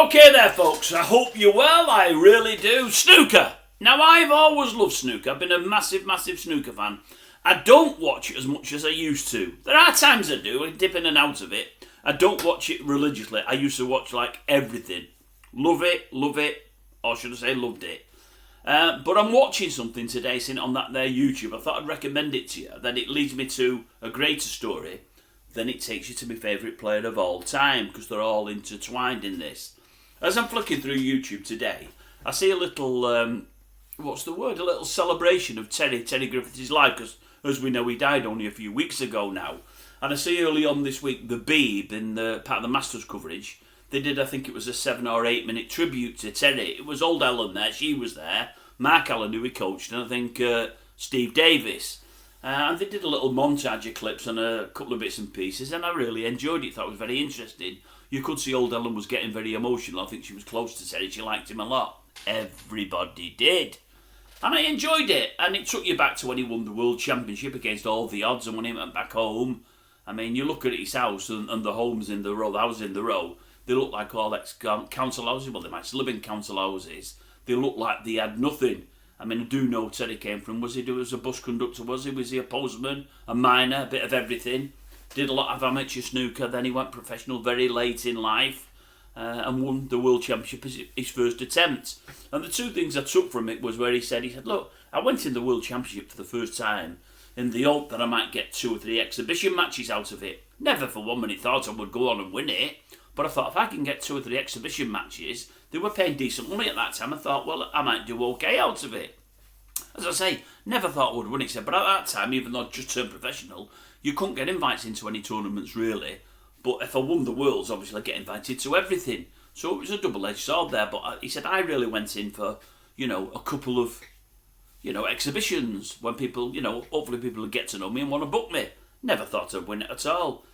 Okay there, folks. I hope you're well. I really do. Snooker. Now, I've always loved snooker. I've been a massive, massive snooker fan. I don't watch it as much as I used to. There are times I do. I dip in and out of it. I don't watch it religiously. I used to watch like everything. Love it, or should I say loved it. But I'm watching something today, seeing it on that there YouTube. I thought I'd recommend it to you. Then it leads me to a greater story. Then it takes you to my favourite player of all time, because they're all intertwined in this. As I'm flicking through YouTube today, I see a little, a little celebration of Terry Griffiths' life, because as we know he died only a few weeks ago now. And I see early on this week, the Beeb, in the part of the Masters coverage, they did, I think it was a 7 or 8 minute tribute to Terry. It was old Ellen there, she was there, Mark Allen who he coached, and I think Steve Davis. And they did a little montage of clips and a couple of bits and pieces, and I really enjoyed it. Thought it was very interesting. You could see old Ellen was getting very emotional. I think she was close to Terry. She liked him a lot. Everybody did. And I enjoyed it. And it took you back to when he won the World Championship against all the odds, and when he went back home. I mean, you look at his house and the homes in the row, the houses in the row, they look like all ex-council houses. Well, they might still live in council houses. They look like they had nothing. I mean, I do know Terry came from, was he as a bus conductor, was he a postman, a miner, a bit of everything. Did a lot of amateur snooker, then he went professional very late in life and won the World Championship as his first attempt. And the two things I took from it was where he said, look, I went in the World Championship for the first time in the hope that I might get 2 or 3 exhibition matches out of it. Never for 1 minute thought I would go on and win it, but I thought if I can get 2 or 3 exhibition matches, they were paying decent money at that time. I thought, well, I might do okay out of it. As I say, never thought I would win it, said, but at that time, even though I'd just turned professional, you couldn't get invites into any tournaments really. But if I won the Worlds, obviously I'd get invited to everything. So it was a double-edged sword there. But he said, I really went in for, a couple of, exhibitions when people, hopefully people would get to know me and want to book me. Never thought I'd win it at all.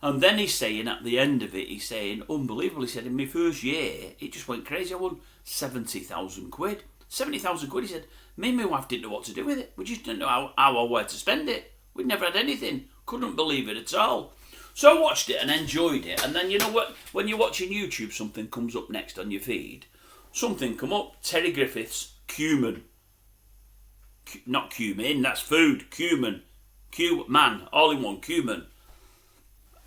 And then he's saying at the end of it, he's saying, unbelievable, he said, in my first year, it just went crazy. I won 70,000 quid. 70,000 quid, he said, me and my wife didn't know what to do with it. We just didn't know how or where to spend it. We'd never had anything. Couldn't believe it at all. So I watched it and enjoyed it. And then, you know what, when you're watching YouTube, something comes up next on your feed. Something come up, Terry Griffiths, cumin. Not cumin, that's food, cumin. Man, all in one, cumin.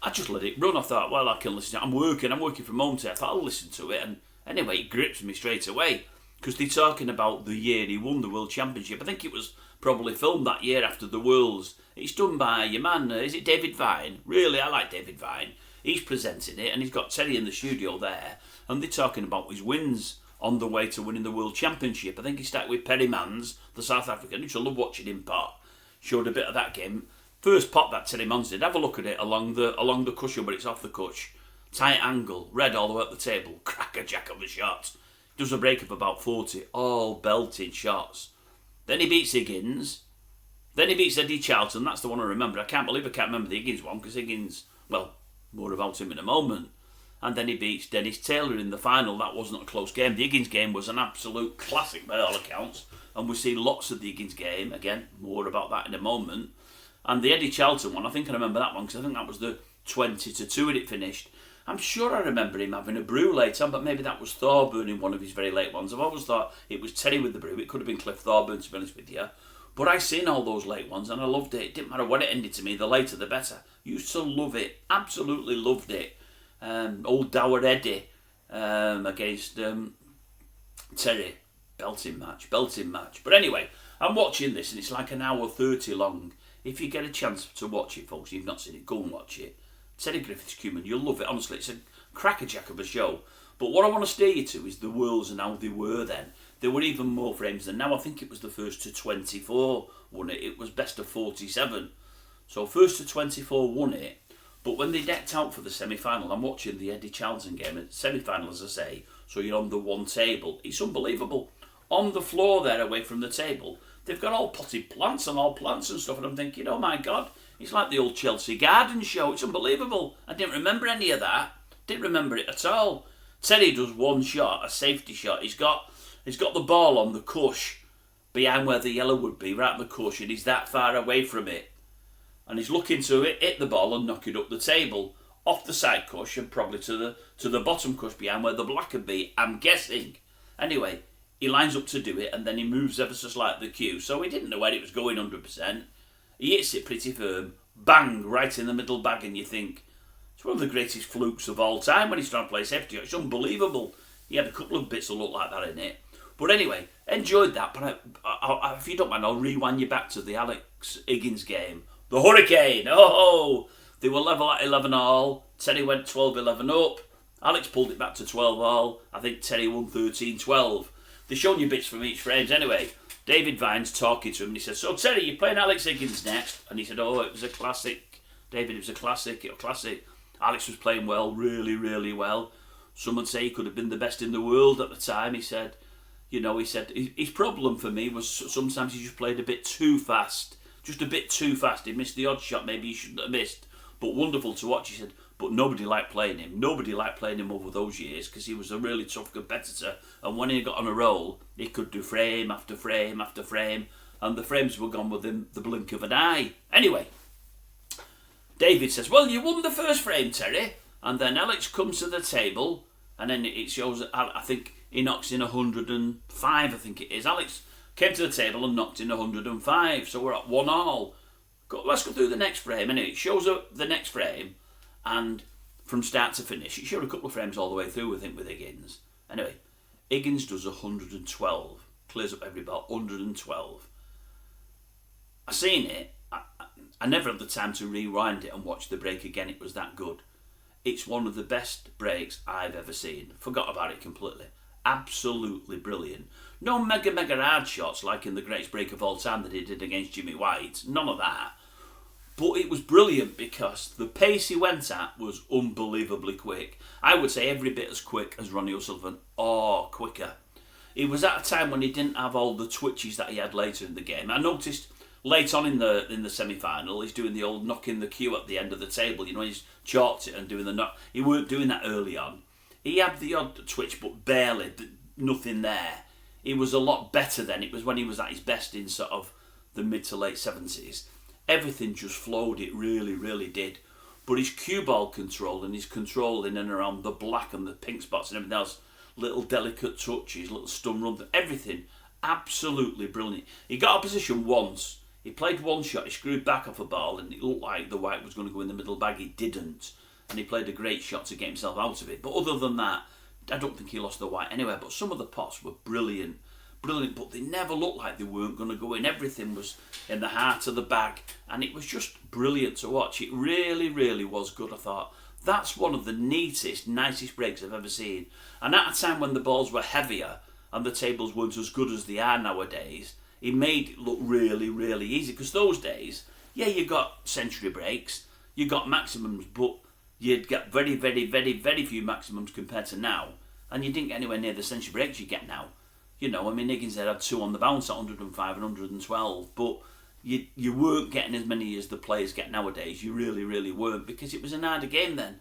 I just let it run. I thought, well, I can listen to it. I'm working from home today. I thought I'll listen to it. And anyway, it grips me straight away. Because they're talking about the year he won the World Championship. I think it was probably filmed that year after the Worlds. It's done by your man, is it David Vine? Really, I like David Vine. He's presenting it and he's got Terry in the studio there. And they're talking about his wins on the way to winning the World Championship. I think he started with Perry Mans, the South African. I used to love watching him pot. Showed a bit of that game. First pot that Terry Mans did, have a look at it along the cushion, but it's off the cush. Tight angle, red all the way up the table. Crackerjack of a shot. Does a break of about 40, all belting shots. Then he beats Higgins. Then he beats Eddie Charlton. That's the one I remember. I can't remember the Higgins one, because Higgins, well, more about him in a moment. And then he beats Dennis Taylor in the final. That wasn't a close game. The Higgins game was an absolute classic by all accounts. And we've seen lots of the Higgins game. Again, more about that in a moment. And the Eddie Charlton one, I think I remember that one, because I think that was the 20-2 and it finished. I'm sure I remember him having a brew later, but maybe that was Thorburn in one of his very late ones. I've always thought it was Terry with the brew. It could have been Cliff Thorburn, to be honest with you. But I seen all those late ones and I loved it. It didn't matter when it ended to me, the later the better. Used to love it. Absolutely loved it. Old Dower Eddie against Terry. Belting match. But anyway, I'm watching this and it's like an hour 30 long. If you get a chance to watch it, folks, if you've not seen it, go and watch it. Terry Griffiths cumin, you'll love it. Honestly, it's a crackerjack of a show. But what I want to steer you to is the Worlds and how they were then. There were even more frames than now. I think it was the first to 24 won it. It was best of 47. So first to 24 won it. But when they decked out for the semi-final, I'm watching the Eddie Charlton game. Semi-final, as I say, so you're on the one table. It's unbelievable. On the floor there, away from the table, they've got all potted plants and stuff. And I'm thinking, oh my God. It's like the old Chelsea Garden show. It's unbelievable. I didn't remember any of that. Didn't remember it at all. Terry does one shot, a safety shot. He's got the ball on the cush behind where the yellow would be, right on the cush, and he's that far away from it. And he's looking to hit the ball and knock it up the table. off the side cush and probably to the bottom cush behind where the black would be, I'm guessing. Anyway, he lines up to do it and then he moves ever so slightly the cue, so he didn't know where it was going 100%. He hits it pretty firm, bang, right in the middle bag, and you think, it's one of the greatest flukes of all time when he's trying to play safety. It's unbelievable. He had a couple of bits that look like that in it. But anyway, enjoyed that. But if you don't mind, I'll rewind you back to the Alex Higgins game. The Hurricane. Oh, they were level at 11 all. Terry went 12-11 up. Alex pulled it back to 12 all. I think Terry won 13-12. They're showing you bits from each frames. Anyway, David Vine's talking to him and he says, so Terry, you're playing Alex Higgins next? And he said, oh, it was a classic. David, it was a classic. Alex was playing well, really, really well. Some would say he could have been the best in the world at the time. He said, his problem for me was sometimes he just played a bit too fast. Just a bit too fast. He missed the odd shot maybe he shouldn't have missed. But wonderful to watch, he said. But nobody liked playing him. Nobody liked playing him over those years because he was a really tough competitor. And when he got on a roll, he could do frame after frame after frame. And the frames were gone within the blink of an eye. Anyway, David says, well, you won the first frame, Terry. And then Alex comes to the table. And then it shows, I think he knocks in 105, I think it is. Alex came to the table and knocked in 105. So we're at 1-all. Let's go through the next frame. Anyway, it shows up the next frame. And from start to finish, it showed a couple of frames all the way through, I think, with Higgins. Anyway, Higgins does 112. Clears up every ball, 112. I seen it. I never had the time to rewind it and watch the break again. It was that good. It's one of the best breaks I've ever seen. Forgot about it completely. Absolutely brilliant. No mega hard shots like in the greatest break of all time that he did against Jimmy White. None of that. But it was brilliant because the pace he went at was unbelievably quick. I would say every bit as quick as Ronnie O'Sullivan, or quicker. It was at a time when he didn't have all the twitches that he had later in the game. I noticed late on in the semi-final, he's doing the old knocking the cue at the end of the table. You know, he's chalked it and doing the knock. He weren't doing that early on. He had the odd twitch, but barely, nothing there. He was a lot better then. It was when he was at his best in sort of the mid to late 70s. Everything just flowed, it really, really did. But his cue ball control and his control in and around the black and the pink spots and everything else, little delicate touches, little stun runs, everything, absolutely brilliant. He got a position once, he played one shot, he screwed back off a ball and it looked like the white was going to go in the middle bag, he didn't. And he played a great shot to get himself out of it. But other than that, I don't think he lost the white anywhere, but some of the pots were brilliant, but they never looked like they weren't going to go in. Everything was in the heart of the bag, and it was just brilliant to watch. It really, really was good. I thought, that's one of the neatest, nicest breaks I've ever seen. And at a time when the balls were heavier and the tables weren't as good as they are nowadays, it made it look really, really easy. Because those days, yeah, you got century breaks, you got maximums, but you'd get very, very, very, very few maximums compared to now. And you didn't get anywhere near the century breaks you get now. You know, I mean, Higgins had 2 on the bounce at 105 and 112, but you weren't getting as many as the players get nowadays. You really, really weren't, because it was an harder game then.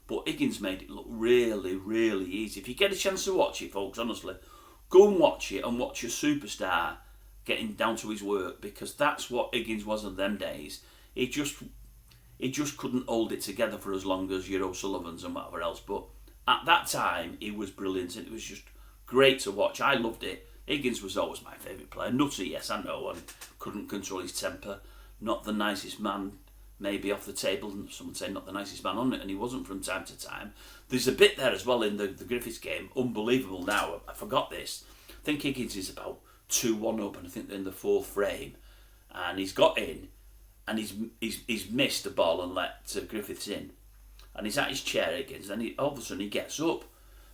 But Higgins made it look really, really easy. If you get a chance to watch it, folks, honestly, go and watch it and watch your superstar getting down to his work, because that's what Higgins was in them days. He just couldn't hold it together for as long as your O'Sullivans and whatever else. But at that time, he was brilliant, and it was just great to watch. I loved it. Higgins was always my favourite player. Nutter, yes, I know, and couldn't control his temper. Not the nicest man, maybe off the table. Some would say not the nicest man on it, and he wasn't from time to time. There's a bit there as well in the Griffiths game. Unbelievable now. I forgot this. I think Higgins is about 2-1 up, and I think they're in the 4th frame. And he's got in, and he's missed the ball and let Griffiths in. And he's at his chair, Higgins, and all of a sudden he gets up,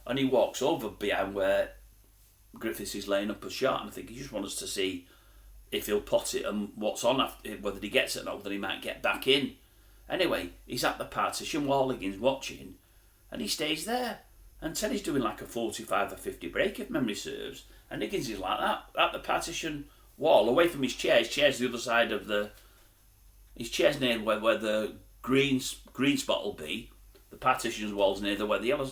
and he walks over behind where Griffiths is laying up a shot, and I think he just wants to see if he'll pot it and what's on after, whether he gets it or not, then he might get back in. Anyway, he's at the partition while Higgins watching, and he stays there. And Terry's doing like a 45 or 50 break, if memory serves, and Higgins is like that, at the partition wall, away from his chair. His chair's the other side of his chair's near where the green spot will be. The partition's wall's near where the yellow...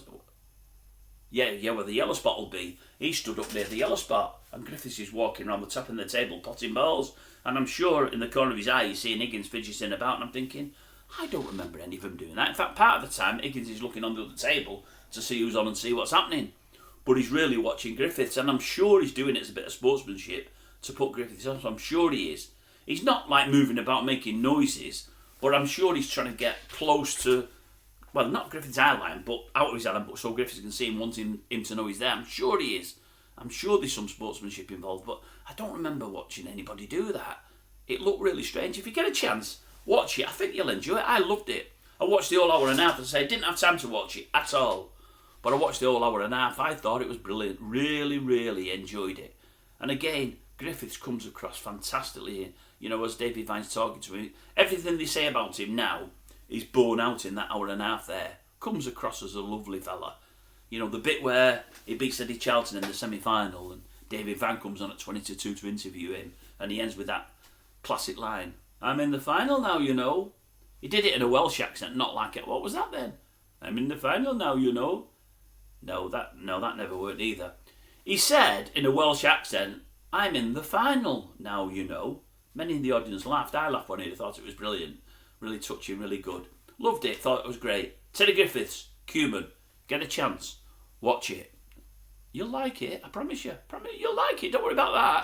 Yeah, where the yellow spot will be. He stood up near the yellow spot, and Griffiths is walking around the top of the table potting balls, and I'm sure in the corner of his eye he's seeing Higgins fidgeting about, and I'm thinking, I don't remember any of them doing that. In fact, part of the time, Higgins is looking on the other table to see who's on and see what's happening. But he's really watching Griffiths, and I'm sure he's doing it as a bit of sportsmanship to put Griffiths on, so I'm sure he is. He's not like moving about making noises, but I'm sure he's trying to get close to, well, not Griffiths' eye line, but out of his eye line, but so Griffiths can see him, wanting him to know he's there. I'm sure he is. I'm sure there's some sportsmanship involved, but I don't remember watching anybody do that. It looked really strange. If you get a chance, watch it. I think you'll enjoy it. I loved it. I watched the whole hour and a half. As I say, I didn't have time to watch it at all, but I watched the whole hour and a half. I thought it was brilliant. Really, really enjoyed it. And again, Griffiths comes across fantastically. You know, as David Vine's talking to him, everything they say about him now is borne out in that hour and a half there. Comes across as a lovely fella. You know, the bit where he beats Eddie Charlton in the semi-final and David Vine comes on at 20-2 to interview him, and he ends with that classic line, "I'm in the final now, you know." He did it in a Welsh accent, not like it. What was that then? "I'm in the final now, you know." No, that never worked either. He said in a Welsh accent, "I'm in the final now, you know." Many in the audience laughed. I laughed when I thought it was brilliant. Really touching, really good. Loved it, thought it was great. Terry Griffiths, Cuban. Get a chance. Watch it. You'll like it, I promise you. You'll like it, don't worry about that.